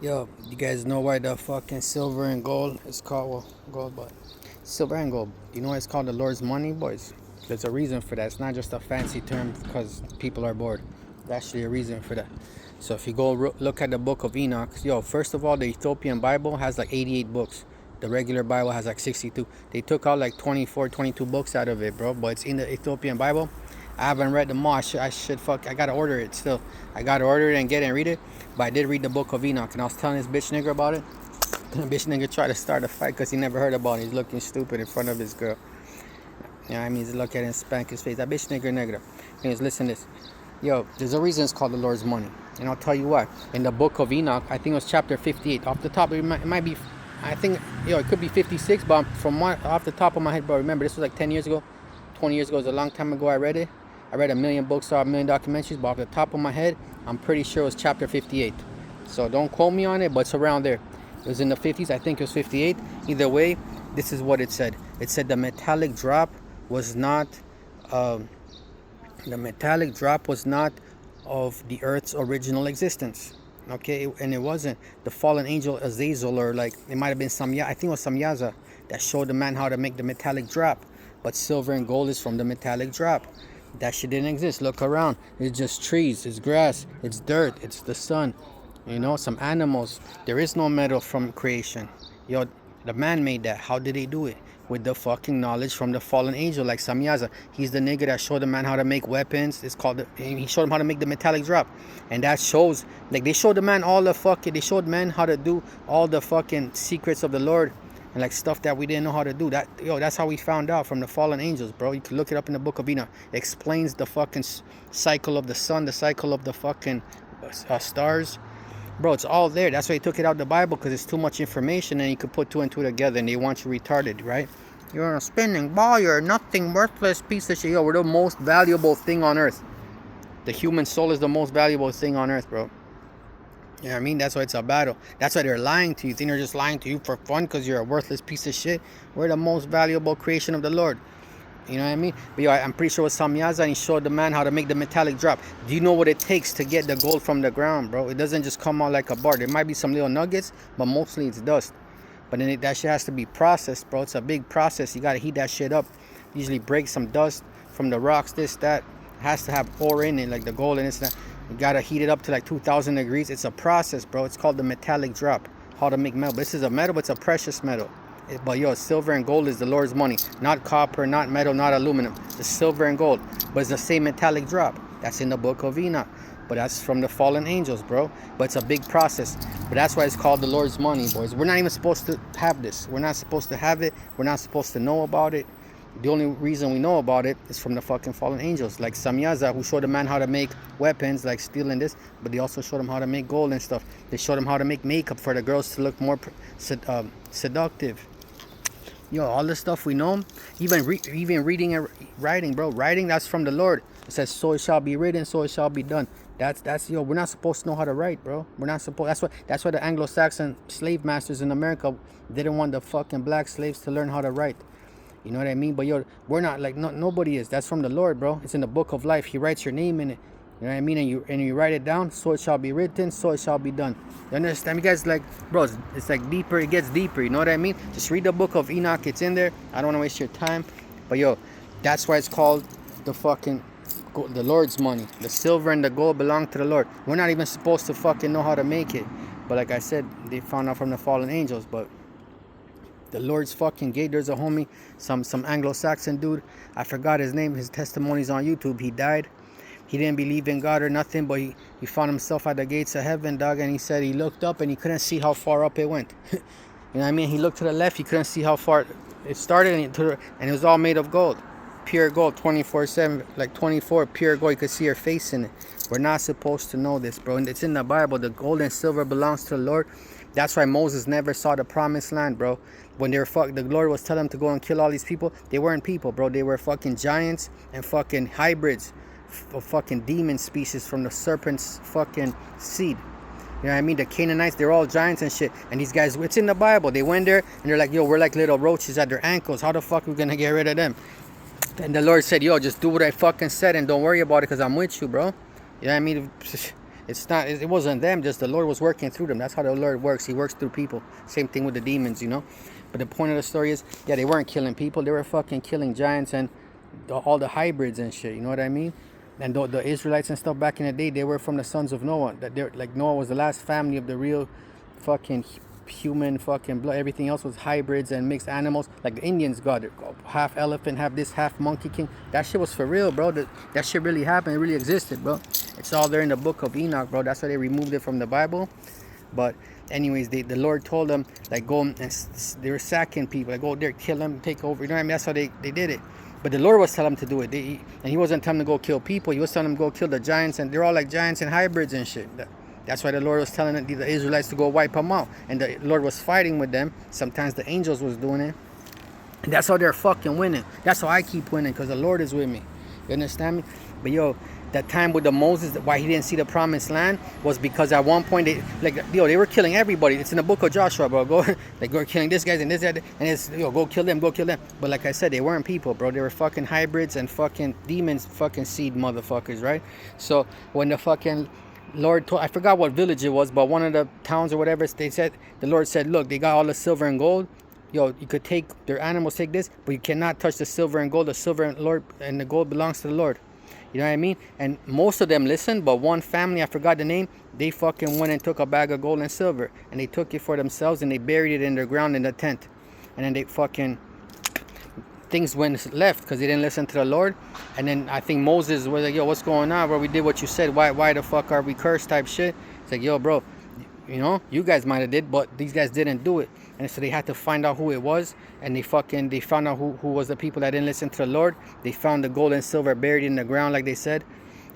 Yo, you guys know why the fucking silver and gold is called, well, gold, but silver and gold. You know why it's called the Lord's money, boys? There's a reason for that. It's not just a fancy term because people are bored. There's actually a reason for that. So if you go look at the book of Enoch, yo, first of all, the Ethiopian Bible has like 88 books. The regular Bible has like 62. They took out like 24, 22 books out of it, bro. But it's in the Ethiopian Bible. I haven't read them all. I gotta order it still. I gotta order it and get it and read it. But I did read the book of Enoch, and I was telling this bitch nigga about it. The bitch nigga tried to start a fight because he never heard about it. He's looking stupid in front of his girl. You know what I mean? He's look at it and spank his face. That bitch nigga nigga. Anyways, listen to this. Yo, there's a reason it's called the Lord's money. And I'll tell you why. In the book of Enoch, I think it was chapter 58. Off the top, it might be, I think, it could be 56, but off the top of my head, bro, remember, this was like 10 years ago, 20 years ago. It was a long time ago I read it. I read a million books, saw a million documentaries, but off the top of my head, I'm pretty sure it was chapter 58. So don't quote me on it, but it's around there. It was in the 50s, I think it was 58. Either way, this is what it said. It said the metallic drop was not, the metallic drop was not of the earth's original existence. Okay, and it wasn't the fallen angel Azazel, or like it might have been I think it was Samyaza that showed the man how to make the metallic drop. But silver and gold is from the metallic drop. That shit didn't exist. Look around. It's just trees, it's grass, it's dirt, it's the sun. You know, some animals. There is no metal from creation. Yo, the man made that. How did he do it? With the fucking knowledge from the fallen angel, like Samyaza. He's the nigga that showed the man how to make weapons. It's called, he showed him how to make the metallic drop. And that shows, like, they showed the man all the fucking, they showed men how to do all the fucking secrets of the Lord. And like stuff that we didn't know how to do. That's how we found out from the fallen angels, bro. You can look it up in the book of Enoch. It explains the fucking cycle of the sun, the cycle of the fucking stars. Bro, it's all there. That's why they took it out of the Bible, because it's too much information and you could put two and two together and they want you retarded, right? You're a spinning ball, you're a nothing worthless piece of shit. Yo, we're the most valuable thing on earth. The human soul is the most valuable thing on earth, bro. You know what I mean? That's why it's a battle. That's why they're lying to you. You think they're just lying to you for fun because you're a worthless piece of shit? We're the most valuable creation of the Lord. You know what I mean? But yo, I'm pretty sure with Samyaza, and he showed the man how to make the metallic drop. Do you know what it takes to get the gold from the ground, bro? It doesn't just come out like a bar. There might be some little nuggets, but mostly it's dust. But then that shit has to be processed, bro. It's a big process. You gotta heat that shit up. Usually break some dust from the rocks, this, that. It has to have ore in it, like the gold and this, that. You gotta heat it up to like 2,000 degrees. It's a process, bro. It's called the metallic drop. How to make metal. This is a metal, but it's a precious metal. But yo, silver and gold is the Lord's money. Not copper, not metal, not aluminum. It's silver and gold. But it's the same metallic drop. That's in the book of Enoch. But that's from the fallen angels, bro. But it's a big process. But that's why it's called the Lord's money, boys. We're not even supposed to have this. We're not supposed to have it. We're not supposed to know about it. The only reason we know about it is from the fucking fallen angels. Like Samyaza, who showed a man how to make weapons, like steel and this. But they also showed him how to make gold and stuff. They showed him how to make makeup for the girls to look more seductive. Yo, all this stuff we know, even reading and writing, bro. Writing, that's from the Lord. It says, so it shall be written, so it shall be done. That's yo, we're not supposed to know how to write, bro. We're not supposed. That's why the Anglo-Saxon slave masters in America didn't want the fucking black slaves to learn how to write. You know what I mean? But yo, we're not like, nobody is. That's from the Lord, bro. It's in the book of life. He writes your name in it. You know what I mean? And you write it down, so it shall be written, so it shall be done. You understand? You guys, like, bro, it's like deeper. It gets deeper. You know what I mean? Just read the book of Enoch. It's in there. I don't want to waste your time. But yo, that's why it's called the Lord's money. The silver and the gold belong to the Lord. We're not even supposed to fucking know how to make it. But like I said, they found out from the fallen angels. But the Lord's fucking gate. There's a homie, some Anglo-Saxon dude. I forgot his name. His testimony's on YouTube. He died. He didn't believe in God or nothing, but he found himself at the gates of heaven, dog, and he said he looked up and he couldn't see how far up it went. You know what I mean? He looked to the left, he couldn't see how far it started, and it was all made of gold. Pure gold, 24/7, like 24, pure gold. You could see her face in it. We're not supposed to know this, bro. And it's in the Bible. The gold and silver belongs to the Lord. That's why Moses never saw the promised land, bro. When they were the Lord was telling them to go and kill all these people, they weren't people, bro. They were fucking giants and fucking hybrids of fucking demon species from the serpent's fucking seed. You know what I mean? The Canaanites, they're all giants and shit. And these guys, it's in the Bible. They went there and they're like, yo, we're like little roaches at their ankles. How the fuck are we gonna get rid of them? And the Lord said, yo, just do what I fucking said and don't worry about it because I'm with you, bro. You know what I mean? It's not. It wasn't them. Just the Lord was working through them. That's how the Lord works. He works through people. Same thing with the demons, you know. But the point of the story is, yeah, they weren't killing people. They were fucking killing giants and all the hybrids and shit. You know what I mean? And the Israelites and stuff back in the day, they were from the sons of Noah. That they're like Noah was the last family of the real fucking human fucking blood. Everything else was hybrids and mixed animals. Like the Indians got it, half elephant, half this, half monkey king. That shit was for real, bro. That shit really happened. It really existed, bro. It's all there in the book of Enoch, bro. That's why they removed it from the Bible. But anyways, the Lord told them, like, go and they were sacking people, like, go there, kill them, take over. You know what I mean? That's how they did it. But the Lord was telling them to do it. And he wasn't telling them to go kill people. He was telling them to go kill the giants. And they're all like giants and hybrids and shit. That's why the Lord was telling the Israelites to go wipe them out. And the Lord was fighting with them. Sometimes the angels was doing it. And that's how they're fucking winning. That's how I keep winning, because the Lord is with me. You understand me? But yo, that time with the Moses, why he didn't see the promised land was because at one point they were killing everybody. It's in the book of Joshua, bro. Go killing this guys and this guy, and it's go kill them. But like I said, they weren't people, bro. They were fucking hybrids and fucking demons, fucking seed motherfuckers, right? So when the fucking Lord told, I forgot what village it was, but one of the towns or whatever, the Lord said, look, they got all the silver and gold. Yo, you could take their animals, take this, but you cannot touch the silver and gold. The silver and Lord and the gold belongs to the Lord. You know what I mean? And most of them listened, but one family, I forgot the name, they fucking went and took a bag of gold and silver, and they took it for themselves, and they buried it in the ground in the tent. And then they fucking, things went left because they didn't listen to the Lord. And then I think Moses was like, yo, what's going on, bro? We did what you said. Why the fuck are we cursed type shit? It's like, yo, bro, you know, you guys might have did, but these guys didn't do it. And so they had to find out who it was, and they found out who was the people that didn't listen to the Lord. They found the gold and silver buried in the ground, like they said,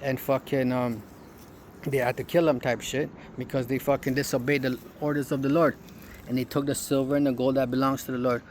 and fucking they had to kill them type shit because they fucking disobeyed the orders of the Lord. And they took the silver and the gold that belongs to the Lord.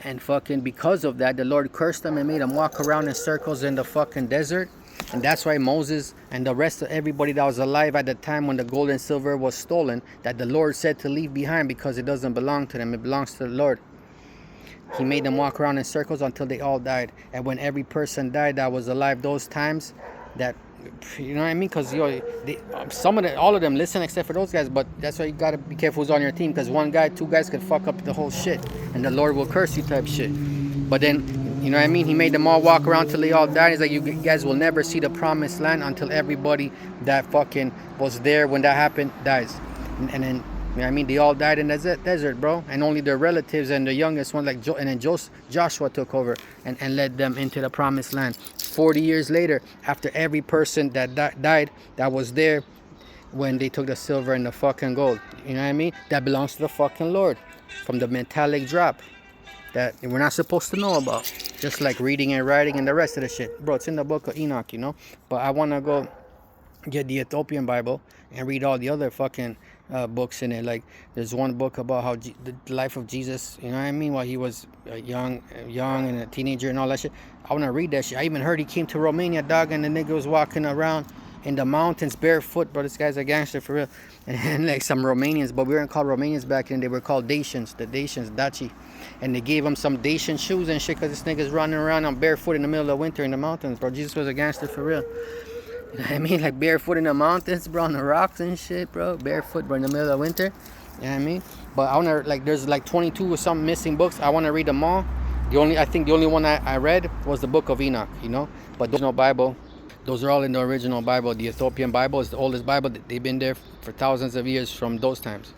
And fucking because of that, the Lord cursed them and made them walk around in circles in the fucking desert. And that's why Moses and the rest of everybody that was alive at the time when the gold and silver was stolen, that the Lord said to leave behind because it doesn't belong to them. It belongs to the Lord. He made them walk around in circles until they all died. And when every person died that was alive those times, that, you know what I mean? Because all of them listen except for those guys. But that's why you gotta be careful who's on your team, because one guy, two guys could fuck up the whole shit, and the Lord will curse you type shit. But then, you know what I mean? He made them all walk around till they all died. He's like, you guys will never see the promised land until everybody that fucking was there when that happened dies. And then, you know what I mean? They all died in the desert, bro. And only their relatives and the youngest one, and then Joshua took over and led them into the promised land. 40 years later, after every person that died that was there when they took the silver and the fucking gold. You know what I mean? That belongs to the fucking Lord from the metallic drop that we're not supposed to know about. Just like reading and writing and the rest of the shit. Bro, it's in the book of Enoch, you know? But I want to go get the Ethiopian Bible and read all the other fucking books in it. Like, there's one book about how the life of Jesus, you know what I mean? While he was young and a teenager and all that shit. I want to read that shit. I even heard he came to Romania, dog, and the nigga was walking around in the mountains barefoot, bro. This guy's a gangster for real. And like some Romanians, but we weren't called Romanians back then. They were called Dacians, Daci. And they gave him some Dacian shoes and shit because this nigga's running around on barefoot in the middle of winter in the mountains, bro. Jesus was a gangster for real. You know what I mean? Like barefoot in the mountains, bro, on the rocks and shit, bro. Barefoot, bro, in the middle of winter. You know what I mean? But I want to, like, there's like 22 or some missing books. I want to read them all. I think the only one I read was the book of Enoch, you know? But there's no Bible. Those are all in the original Bible. The Ethiopian Bible is the oldest Bible. They've been there for thousands of years from those times.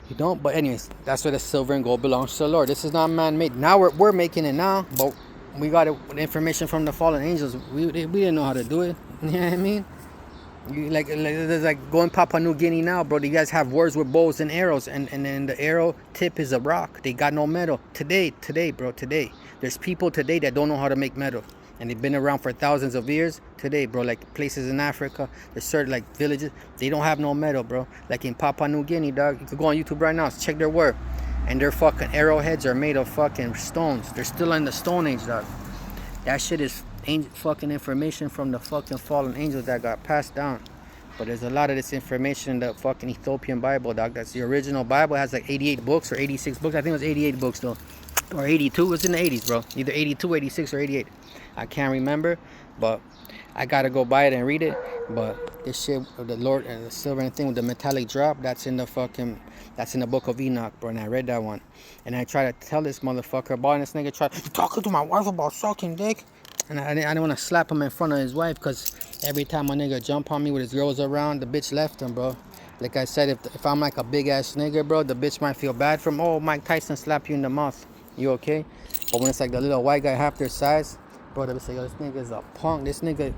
You know? But anyways, that's where the silver and gold belongs to the Lord. This is not man-made. Now we're making it now, but we got information from the fallen angels. We didn't know how to do it. You know what I mean? There's like going Papua New Guinea now, bro. You guys have wars with bows and arrows, and then the arrow tip is a rock. They got no metal. Today, bro, today. There's people today that don't know how to make metal. And they've been around for thousands of years. Today, bro, like places in Africa, there's certain like villages, they don't have no metal, bro. Like in Papua New Guinea, dog. You could go on YouTube right now, check their work. And their fucking arrowheads are made of fucking stones. They're still in the Stone Age, dog. That shit is fucking information from the fucking fallen angels that got passed down. But there's a lot of this information in the fucking Ethiopian Bible, dog. That's the original Bible. It has like 88 books or 86 books. I think it was 88 books though. Or 82. It was in the 80s, bro. Either 82, 86, or 88. I can't remember. But I gotta go buy it and read it. But This shit of the Lord and the silver and thing with the metallic drop, that's in the book of Enoch, bro. And I read that one. And I try to tell this motherfucker about it, and this nigga tried, you talking to my wife about sucking dick? And I didn't want to slap him in front of his wife, because every time my nigga jump on me with his girls around, the bitch left him, bro. Like I said, if I'm like a big ass nigga, bro, the bitch might feel bad from, oh, Mike Tyson slapped you in the mouth. You okay? But when it's like the little white guy half their size, bro, they be like, yo, this nigga is a punk. This nigga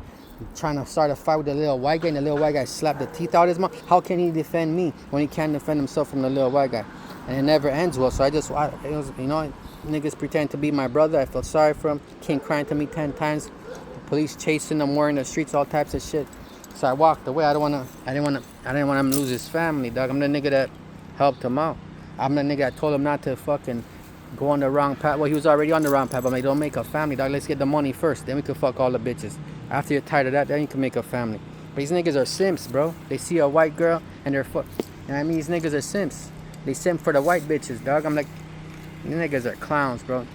trying to start a fight with the little white guy, and the little white guy slapped the teeth out of his mouth. How can he defend me when he can't defend himself from the little white guy? And it never ends well. So niggas pretend to be my brother. I feel sorry for him. Came crying to me 10 times. The police chasing him, wearing the streets, all types of shit. So I walked away. I didn't want him to lose his family, dog. I'm the nigga that helped him out. I'm the nigga that told him not to fucking go on the wrong path. Well, he was already on the wrong path, but I'm like, don't make a family, dog. Let's get the money first. Then we can fuck all the bitches. After you're tired of that, then you can make a family. But these niggas are simps, bro. They see a white girl and they're fuck. And I mean, these niggas are simps. They simp for the white bitches, dog. I'm like, these niggas are clowns, bro.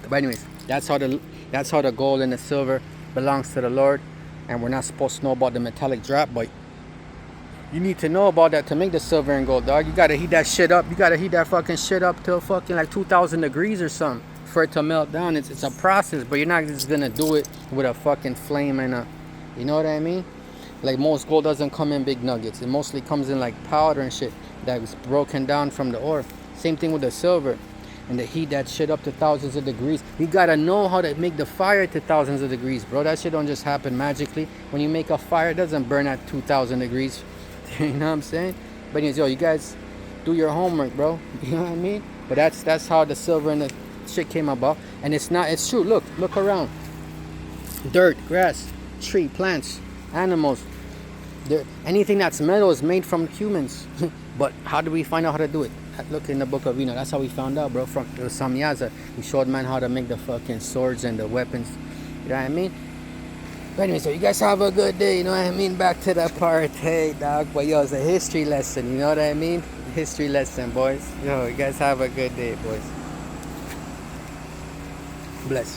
But anyways, that's how the gold and the silver belongs to the Lord. And we're not supposed to know about the metallic drop, but you need to know about that to make the silver and gold, dog. You gotta heat that shit up. You gotta heat that fucking shit up till fucking like 2,000 degrees or something for it to melt down. It's a process, but you're not just gonna do it with a fucking flame and you know what I mean? Like most gold doesn't come in big nuggets. It mostly comes in like powder and shit that was broken down from the ore. Same thing with the silver. And to heat that shit up to thousands of degrees, you gotta know how to make the fire to thousands of degrees, bro. That shit don't just happen magically. When you make a fire, it doesn't burn at 2,000 degrees. You know what I'm saying? But anyways, yo, you guys do your homework, bro. You know what I mean? But that's how the silver and the shit came about. And it's true. Look around. Dirt, grass, tree, plants, animals. Anything that's metal is made from humans. But how do we find out how to do it? Look in the book of Enoch. That's how we found out, bro. From Samyaza, he showed man how to make the fucking swords and the weapons. You know what I mean? But anyway, so you guys have a good day. You know what I mean? Back to the part, hey, dog. But yo, it's a history lesson. You know what I mean? History lesson, boys. Yo, you guys have a good day, boys. Bless.